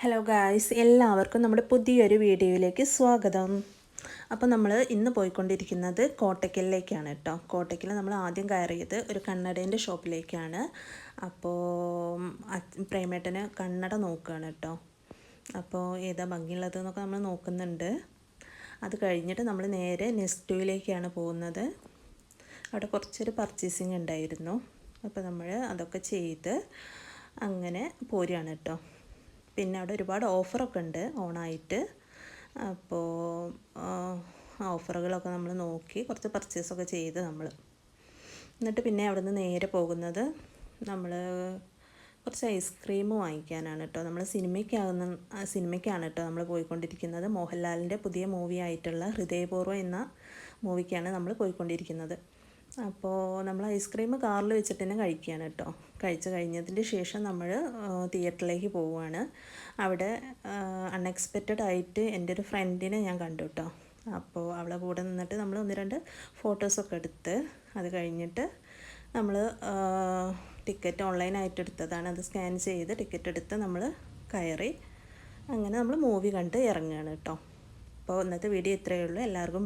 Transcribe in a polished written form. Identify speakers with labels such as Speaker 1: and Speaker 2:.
Speaker 1: Hello guys, എല്ലാവർക്കും നമ്മുടെ പുതിയൊരു വീഡിയോയിലേക്ക് സ്വാഗതം. അപ്പോൾ നമ്മൾ ഇന്ന് പോയിക്കൊണ്ടിരിക്കുന്നത് കോട്ടയ്ക്കലിലേക്കാണ് കേട്ടോ. കോട്ടയ്ക്കൽ നമ്മൾ ആദ്യം കയറിയത് ഒരു കണ്ണടേൻ്റെ ഷോപ്പിലേക്കാണ്. അപ്പോൾ പ്രേമേട്ടന് കണ്ണട നോക്കുകയാണ് കേട്ടോ. അപ്പോൾ ഏതാ ഭംഗിയുള്ളത് എന്നൊക്കെ നമ്മൾ നോക്കുന്നുണ്ട്. അത് കഴിഞ്ഞിട്ട് നമ്മൾ നേരെ നെസ്റ്റോയിലേക്കാണ് പോകുന്നത്. അവിടെ കുറച്ചൊരു പർച്ചേസിങ് ഉണ്ടായിരുന്നു. അപ്പോൾ നമ്മൾ അതൊക്കെ ചെയ്ത് അങ്ങനെ പോരുകയാണ് കേട്ടോ. പിന്നെ അവിടെ ഒരുപാട് ഓഫറൊക്കെ ഉണ്ട് ഓണായിട്ട്. അപ്പോൾ ഓഫറുകളൊക്കെ നമ്മൾ നോക്കി കുറച്ച് പർച്ചേസൊക്കെ ചെയ്ത് നമ്മൾ എന്നിട്ട് പിന്നെ അവിടെ നിന്ന് നേരെ പോകുന്നത് നമ്മൾ കുറച്ച് ഐസ്ക്രീം വാങ്ങിക്കാനാണ് കേട്ടോ. നമ്മൾ സിനിമയ്ക്കാണ് കേട്ടോ നമ്മൾ പോയിക്കൊണ്ടിരിക്കുന്നത്. മോഹൻലാലിൻ്റെ പുതിയ മൂവി ആയിട്ടുള്ള ഹൃദയപൂർവ്വം എന്ന മൂവിക്കാണ് നമ്മൾ പോയിക്കൊണ്ടിരിക്കുന്നത്. അപ്പോൾ നമ്മൾ ഐസ്ക്രീം കാറിൽ വെച്ചിട്ട് തന്നെ കഴിക്കുകയാണ് കേട്ടോ. കഴിച്ച് കഴിഞ്ഞതിന് ശേഷം നമ്മൾ തിയേറ്ററിലേക്ക് പോവുകയാണ്. അവിടെ അൺഎക്സ്പെക്റ്റഡ് ആയിട്ട് എൻ്റെ ഒരു ഫ്രണ്ടിനെ ഞാൻ കണ്ടു കേട്ടോ. അപ്പോൾ അവളെ കൂടെ നിന്നിട്ട് നമ്മൾ 1-2 ഫോട്ടോസൊക്കെ എടുത്ത് അത് കഴിഞ്ഞിട്ട് നമ്മൾ ടിക്കറ്റ് ഓൺലൈനായിട്ട് എടുത്തതാണ്. അത് സ്കാൻ ചെയ്ത് ടിക്കറ്റ് എടുത്ത് നമ്മൾ കയറി അങ്ങനെ നമ്മൾ മൂവി കണ്ട് ഇറങ്ങുകയാണ് കേട്ടോ. അപ്പോൾ ഇന്നത്തെ വീഡിയോ ഇത്രയേ ഉള്ളൂ. എല്ലാവർക്കും